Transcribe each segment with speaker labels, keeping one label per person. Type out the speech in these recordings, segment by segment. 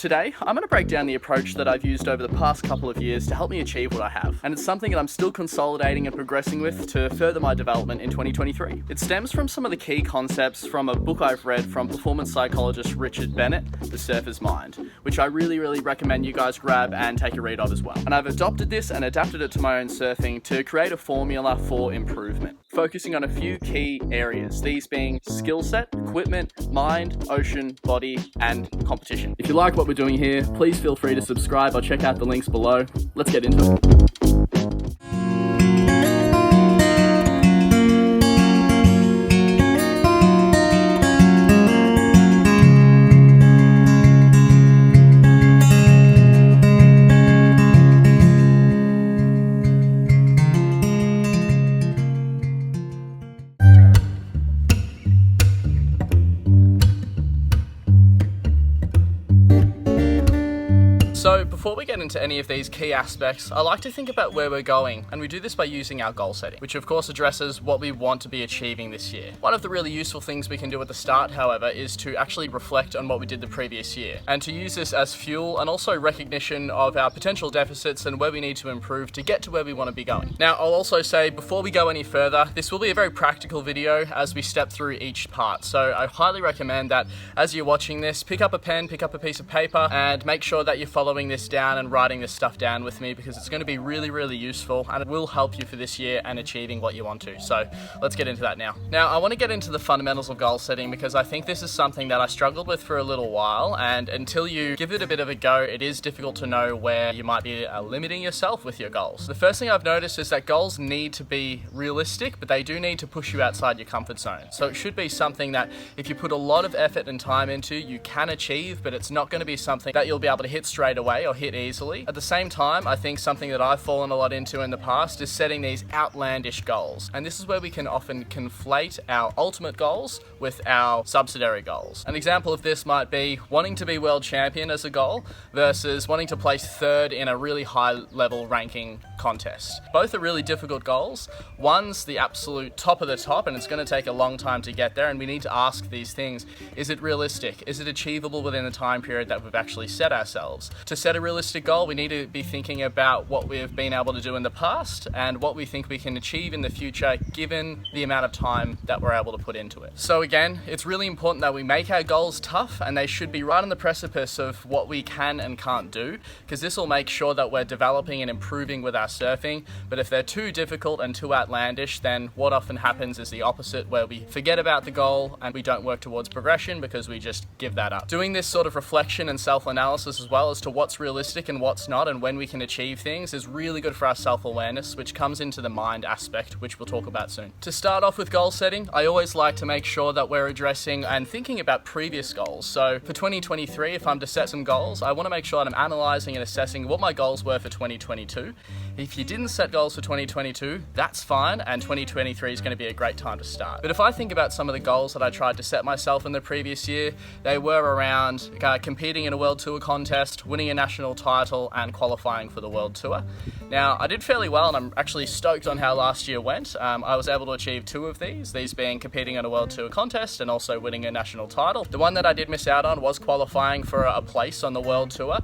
Speaker 1: Today, I'm going to break down the approach that I've used over the past couple of years to help me achieve what I have, and it's something that I'm still consolidating and progressing with to further my development in 2023. It stems from some of the key concepts from a book I've read from performance psychologist Richard Bennett, The Surfer's Mind, which I really recommend you guys grab and take a read of as well. And I've adopted this and adapted it to my own surfing to create a formula for improvement, focusing on a few key areas, these being skill set, equipment, mind, ocean, body, and competition. If you like what we're doing here, please feel free to subscribe or check out the links below. Let's get into it. So before we get into any of these key aspects, I like to think about where we're going, and we do this by using our goal setting, which of course addresses what we want to be achieving this year. One of the really useful things we can do at the start, however, is to actually reflect on what we did the previous year, and to use this as fuel and also recognition of our potential deficits and where we need to improve to get to where we want to be going. Now, I'll also say, before we go any further, this will be a very practical video as we step through each part, so I highly recommend that as you're watching this, pick up a pen, pick up a piece of paper, and make sure that you're following this down and writing this stuff down with me, because it's going to be really useful and it will help you for this year and achieving what you want to. So let's get into that now. Now, I want to get into the fundamentals of goal setting because I think this is something that I struggled with for a little while, and until you give it a bit of a go, it is difficult to know where you might be limiting yourself with your goals. The first thing I've noticed is that goals need to be realistic, but they do need to push you outside your comfort zone. So it should be something that if you put a lot of effort and time into, you can achieve, but it's not going to be something that you'll be able to hit straight away or hit easily. At the same time, I think something that I've fallen a lot into in the past is setting these outlandish goals. And this is where we can often conflate our ultimate goals with our subsidiary goals. An example of this might be wanting to be world champion as a goal versus wanting to place third in a really high level ranking contest. Both are really difficult goals. One's the absolute top of the top, and it's going to take a long time to get there, and we need to ask these things. Is it realistic? Is it achievable within the time period that we've actually set ourselves? To set a realistic goal, we need to be thinking about what we've been able to do in the past and what we think we can achieve in the future given the amount of time that we're able to put into it. So again, it's really important that we make our goals tough, and they should be right on the precipice of what we can and can't do, because this will make sure that we're developing and improving with our surfing. But if they're too difficult and too outlandish, then what often happens is the opposite, where we forget about the goal and we don't work towards progression because we just give that up. Doing this sort of reflection and self-analysis as well as to what's realistic and what's not and when we can achieve things is really good for our self-awareness, which comes into the mind aspect, which we'll talk about soon. To start off with goal setting, I always like to make sure that we're addressing and thinking about previous goals. So for 2023, if I'm to set some goals, I want to make sure that I'm analysing and assessing what my goals were for 2022. If you didn't set goals for 2022, that's fine, and 2023 is going to be a great time to start. But if I think about some of the goals that I tried to set myself in the previous year, they were around competing in a World Tour contest, winning a national title, and qualifying for the World Tour. Now, I did fairly well, and I'm actually stoked on how last year went. I was able to achieve two of these being competing in a World Tour contest and also winning a national title. The one that I did miss out on was qualifying for a place on the World Tour.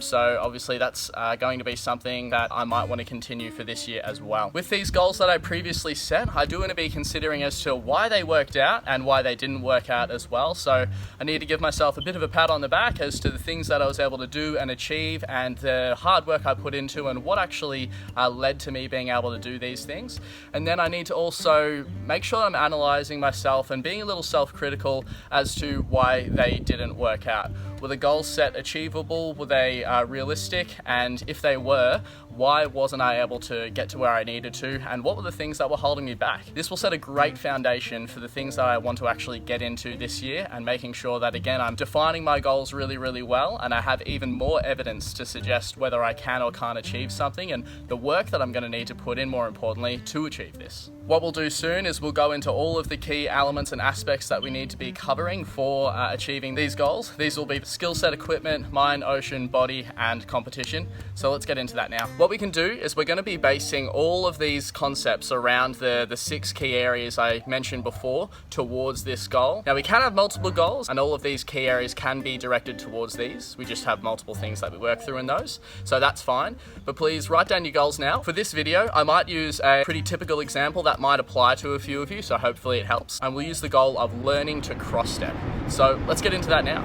Speaker 1: So obviously that's going to be something that I might want to continue for this year as well. With these goals that I previously set, I do want to be considering as to why they worked out and why they didn't work out as well. So I need to give myself a bit of a pat on the back as to the things that I was able to do and achieve, and the hard work I put into and what actually led to me being able to do these things. And then I need to also make sure I'm analysing myself and being a little self-critical as to why they didn't work out. Were the goals set achievable? Were they realistic? And if they were, why wasn't I able to get to where I needed to? And what were the things that were holding me back? This will set a great foundation for the things that I want to actually get into this year, and making sure that, again, I'm defining my goals really well, and I have even more evidence to suggest whether I can or can't achieve something, and the work that I'm going to need to put in, more importantly, to achieve this. What we'll do soon is we'll go into all of the key elements and aspects that we need to be covering for achieving these goals. These will be skill set, equipment, mind, ocean, body, and competition. So let's get into that now. What we can do is we're going to be basing all of these concepts around the 6 key areas I mentioned before towards this goal. Now we can have multiple goals and all of these key areas can be directed towards these. We just have multiple things that we work through in those. So that's fine. But please write down your goals now. For this video, I might use a pretty typical example that might apply to a few of you. So hopefully it helps. And we'll use the goal of learning to cross step. So let's get into that now.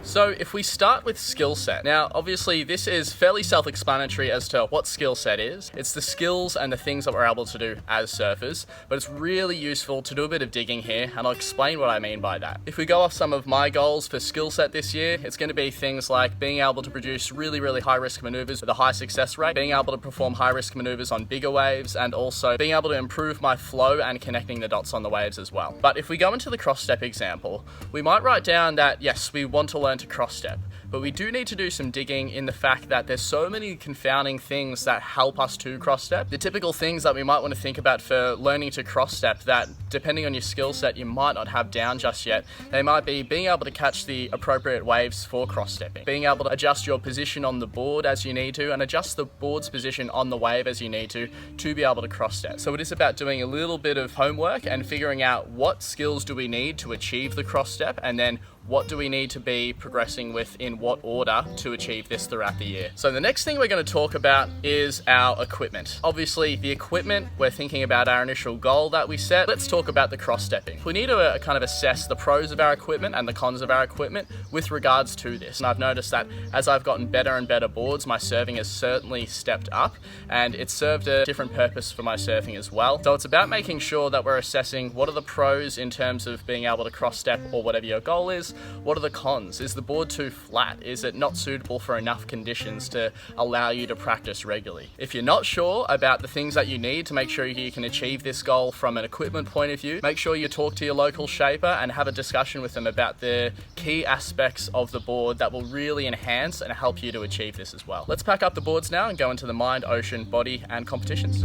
Speaker 1: So if we start with skill set, now obviously this is fairly self-explanatory as to what skill set is. It's the skills and the things that we're able to do as surfers, but it's really useful to do a bit of digging here, and I'll explain what I mean by that. If we go off some of my goals for skill set this year, it's going to be things like being able to produce really high risk maneuvers with a high success rate, being able to perform high risk maneuvers on bigger waves, and also being able to improve my flow and connecting the dots on the waves as well. But if we go into the cross step example, we might write down that yes, we want to learn to cross step, but we do need to do some digging in the fact that there's so many confounding things that help us to cross step. The typical things that we might want to think about for learning to cross step that, depending on your skill set, you might not have down just yet. They might be being able to catch the appropriate waves for cross stepping, being able to adjust your position on the board as you need to, and adjust the board's position on the wave as you need to be able to cross step. So it is about doing a little bit of homework and figuring out what skills do we need to achieve the cross step, and then what do we need to be progressing with in what order to achieve this throughout the year. So the next thing we're going to talk about is our equipment. Obviously the equipment, we're thinking about our initial goal that we set. Let's talk about the cross stepping. We need to kind of assess the pros of our equipment and the cons of our equipment with regards to this. And I've noticed that as I've gotten better and better boards, my surfing has certainly stepped up, and it's served a different purpose for my surfing as well. So it's about making sure that we're assessing what are the pros in terms of being able to cross step or whatever your goal is. What are the cons? Is the board too flat? Is it not suitable for enough conditions to allow you to practice regularly? If you're not sure about the things that you need to make sure you can achieve this goal from an equipment point of view, make sure you talk to your local shaper and have a discussion with them about the key aspects of the board that will really enhance and help you to achieve this as well. Let's pack up the boards now and go into the mind, ocean, body, and competitions.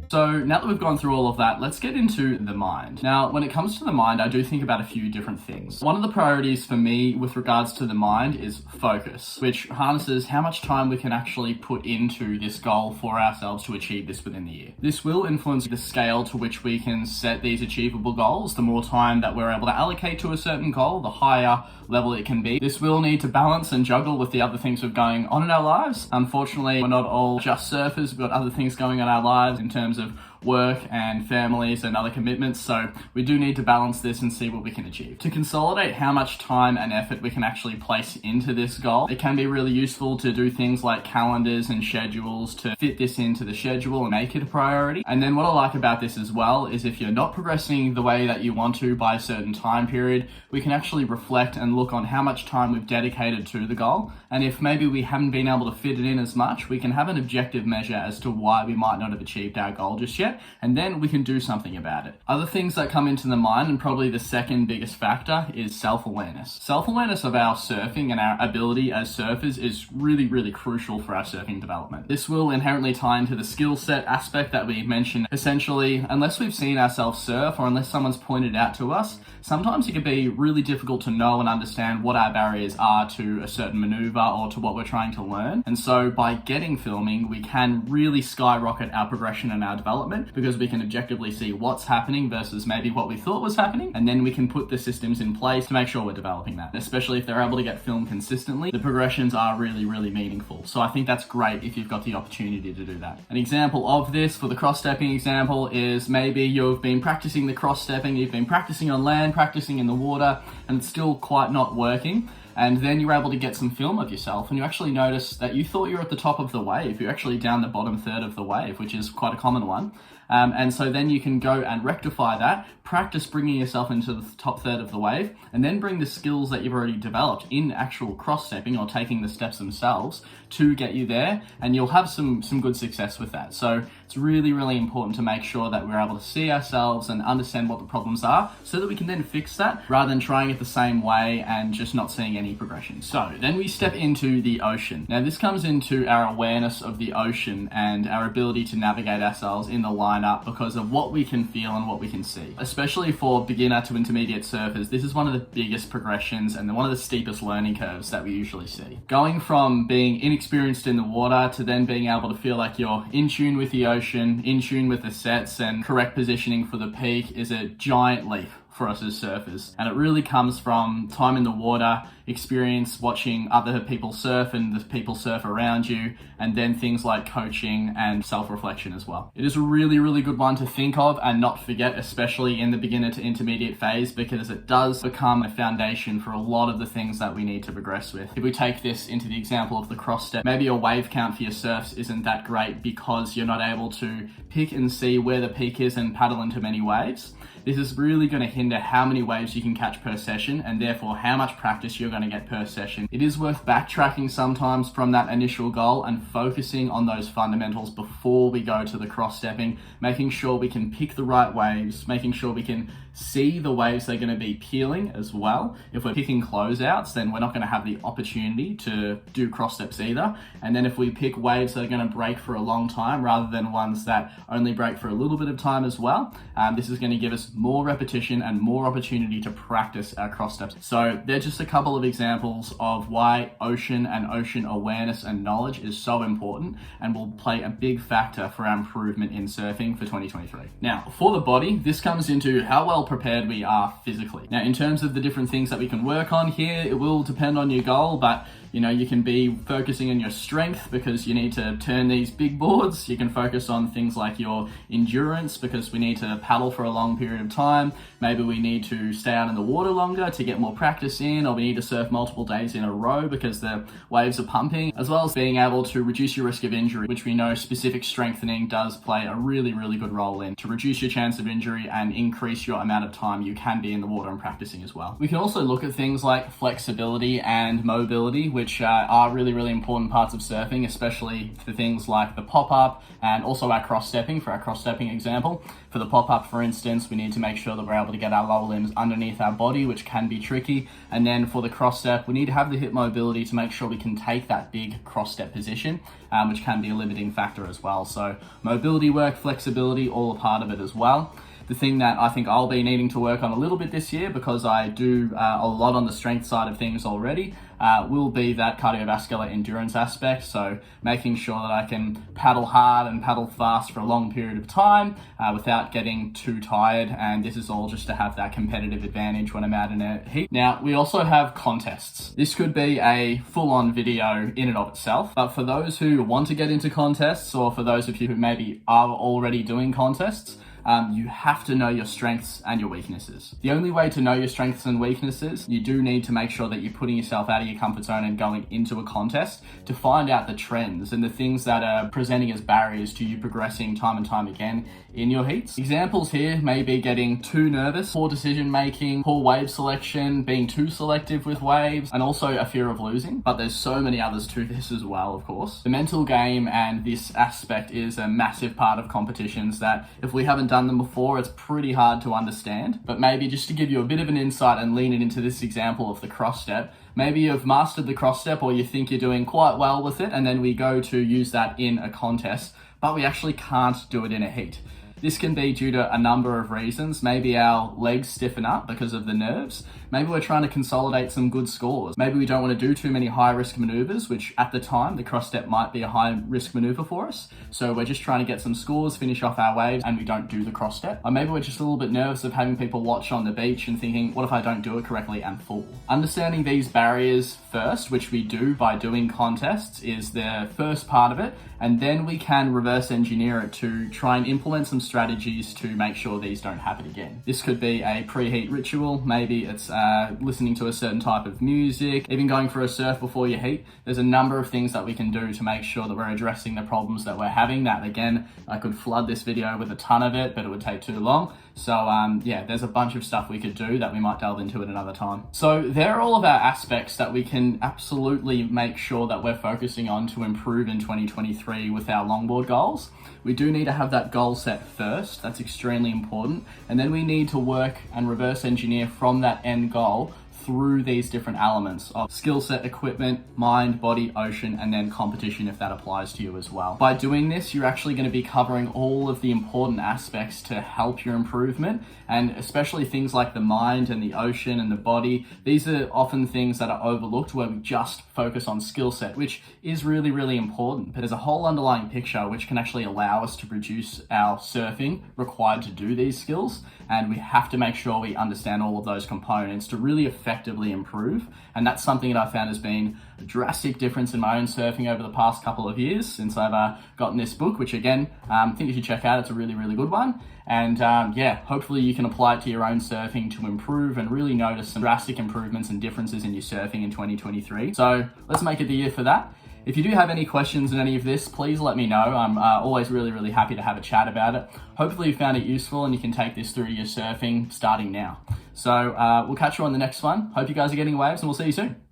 Speaker 1: So now that we've gone through all of that, let's get into the mind. Now, when it comes to the mind, I do think about a few different things. One of the priorities for me with regards to the mind is focus, which harnesses how much time we can actually put into this goal for ourselves to achieve this within the year. This will influence the scale to which we can set these achievable goals. The more time that we're able to allocate to a certain goal, the higher level it can be. This will need to balance and juggle with the other things we're going on in our lives. Unfortunately, we're not all just surfers. We've got other things going on in our lives in terms of work and families and other commitments, so we do need to balance this and see what we can achieve. To consolidate how much time and effort we can actually place into this goal, it can be really useful to do things like calendars and schedules to fit this into the schedule and make it a priority. And then what I like about this as well is if you're not progressing the way that you want to by a certain time period, we can actually reflect and look on how much time we've dedicated to the goal, and if maybe we haven't been able to fit it in as much, we can have an objective measure as to why we might not have achieved our goal just yet, and then we can do something about it. Other things that come into the mind, and probably the second biggest factor, is self-awareness. Self-awareness of our surfing and our ability as surfers is really crucial for our surfing development. This will inherently tie into the skill set aspect that we mentioned. Essentially, unless we've seen ourselves surf or unless someone's pointed out to us, sometimes it can be really difficult to know and understand what our barriers are to a certain maneuver or to what we're trying to learn. And so by getting filming, we can really skyrocket our progression and our development, because we can objectively see what's happening versus maybe what we thought was happening, and then we can put the systems in place to make sure we're developing that. Especially if they're able to get filmed consistently, the progressions are really meaningful. So I think that's great if you've got the opportunity to do that. An example of this for the cross-stepping example is maybe you've been practicing the cross-stepping, you've been practicing on land, practicing in the water, and it's still quite not working. And then you're able to get some film of yourself and you actually notice that you thought you were at the top of the wave. You're actually down the bottom third of the wave, which is quite a common one. And so then you can go and rectify that, practice bringing yourself into the top third of the wave, and then bring the skills that you've already developed in actual cross-stepping or taking the steps themselves to get you there, and you'll have some good success with that. So it's really, really important to make sure that we're able to see ourselves and understand what the problems are so that we can then fix that rather than trying it the same way and just not seeing any progression. So then we step into the ocean. Now this comes into our awareness of the ocean and our ability to navigate ourselves in the lineup because of what we can feel and what we can see. Especially for beginner to intermediate surfers, this is one of the biggest progressions and one of the steepest learning curves that we usually see. Going from being inexperienced in the water to then being able to feel like you're in tune with the ocean, in tune with the sets and correct positioning for the peak is a giant leap for us as surfers. And it really comes from time in the water, experience watching other people surf and the people surf around you, and then things like coaching and self-reflection as well. It is a really, really good one to think of and not forget, especially in the beginner to intermediate phase, because it does become a foundation for a lot of the things that we need to progress with. If we take this into the example of the cross step, maybe your wave count for your surfs isn't that great because you're not able to pick and see where the peak is and paddle into many waves. This is really going to hinder how many waves you can catch per session and therefore how much practice you're going to get per session. It is worth backtracking sometimes from that initial goal and focusing on those fundamentals before we go to the cross stepping, making sure we can pick the right waves, making sure we can see the waves they're going to be peeling as well. If we're picking closeouts, then we're not going to have the opportunity to do cross steps either. And then if we pick waves that are going to break for a long time rather than ones that only break for a little bit of time as well, this is going to give us more repetition and more opportunity to practice our cross steps. So they're just a couple of examples of why ocean and ocean awareness and knowledge is so important and will play a big factor for our improvement in surfing for 2023. Now, for the body, this comes into how well prepared we are physically. Now, in terms of the different things that we can work on here, it will depend on your goal, but you can be focusing on your strength because you need to turn these big boards. You can focus on things like your endurance because we need to paddle for a long period of time. Maybe we need to stay out in the water longer to get more practice in, or we need to surf multiple days in a row because the waves are pumping, as well as being able to reduce your risk of injury, which we know specific strengthening does play a really, really good role in to reduce your chance of injury and increase your amount of time you can be in the water and practicing as well. We can also look at things like flexibility and mobility, which are really, really important parts of surfing, especially for things like the pop-up and also our cross-stepping. For our cross-stepping example, for the pop-up, for instance, we need to make sure that we're able to get our lower limbs underneath our body, which can be tricky. And then for the cross-step, we need to have the hip mobility to make sure we can take that big cross-step position, which can be a limiting factor as well. So mobility work, flexibility, all a part of it as well. The thing that I think I'll be needing to work on a little bit this year, because I do a lot on the strength side of things already, will be that cardiovascular endurance aspect. So making sure that I can paddle hard and paddle fast for a long period of time without getting too tired. And this is all just to have that competitive advantage when I'm out in a heat. Now, we also have contests. This could be a full-on video in and of itself, but for those who want to get into contests, or for those of you who maybe are already doing contests, you have to know your strengths and your weaknesses. The only way to know your strengths and weaknesses, you do need to make sure that you're putting yourself out of your comfort zone and going into a contest to find out the trends and the things that are presenting as barriers to you progressing time and time again in your heats. Examples here may be getting too nervous, poor decision making, poor wave selection, being too selective with waves, and also a fear of losing. But there's so many others to this as well, of course. The mental game and this aspect is a massive part of competitions that if we haven't done them before, it's pretty hard to understand. But maybe just to give you a bit of an insight and lean it into this example of the cross step, maybe you've mastered the cross step or you think you're doing quite well with it, and then we go to use that in a contest, but we actually can't do it in a heat. This can be due to a number of reasons. Maybe our legs stiffen up because of the nerves. Maybe we're trying to consolidate some good scores. Maybe we don't want to do too many high risk maneuvers, which at the time, the cross step might be a high risk maneuver for us. So we're just trying to get some scores, finish off our waves, and we don't do the cross step. Or maybe we're just a little bit nervous of having people watch on the beach and thinking, what if I don't do it correctly and fall? Understanding these barriers first, which we do by doing contests, is the first part of it. And then we can reverse engineer it to try and implement some strategies to make sure these don't happen again. This could be a pre-heat ritual. Maybe it's listening to a certain type of music, even going for a surf before you heat. There's a number of things that we can do to make sure that we're addressing the problems that we're having. That again, I could flood this video with a ton of it, but it would take too long. So yeah, there's a bunch of stuff we could do that we might delve into at another time. So there are all of our aspects that we can absolutely make sure that we're focusing on to improve in 2023 with our longboard goals. We do need to have that goal set first. That's extremely important. And then we need to work and reverse engineer from that end goal through these different elements of skill set, equipment, mind, body, ocean, and then competition if that applies to you as well. By doing this, you're actually going to be covering all of the important aspects to help your improvement, and especially things like the mind and the ocean and the body. These are often things that are overlooked where we just focus on skill set, which is really, really important. But there's a whole underlying picture which can actually allow us to produce our surfing required to do these skills. And we have to make sure we understand all of those components to really effectively improve. And that's something that I found has been a drastic difference in my own surfing over the past couple of years since I've gotten this book, which again, I think you should check out. It's a really, really good one. And yeah, hopefully you can apply it to your own surfing to improve and really notice some drastic improvements and differences in your surfing in 2023. So let's make it the year for that. If you do have any questions on any of this, please let me know. I'm always really, really happy to have a chat about it. Hopefully you found it useful and you can take this through your surfing starting now. So we'll catch you on the next one. Hope you guys are getting waves and we'll see you soon.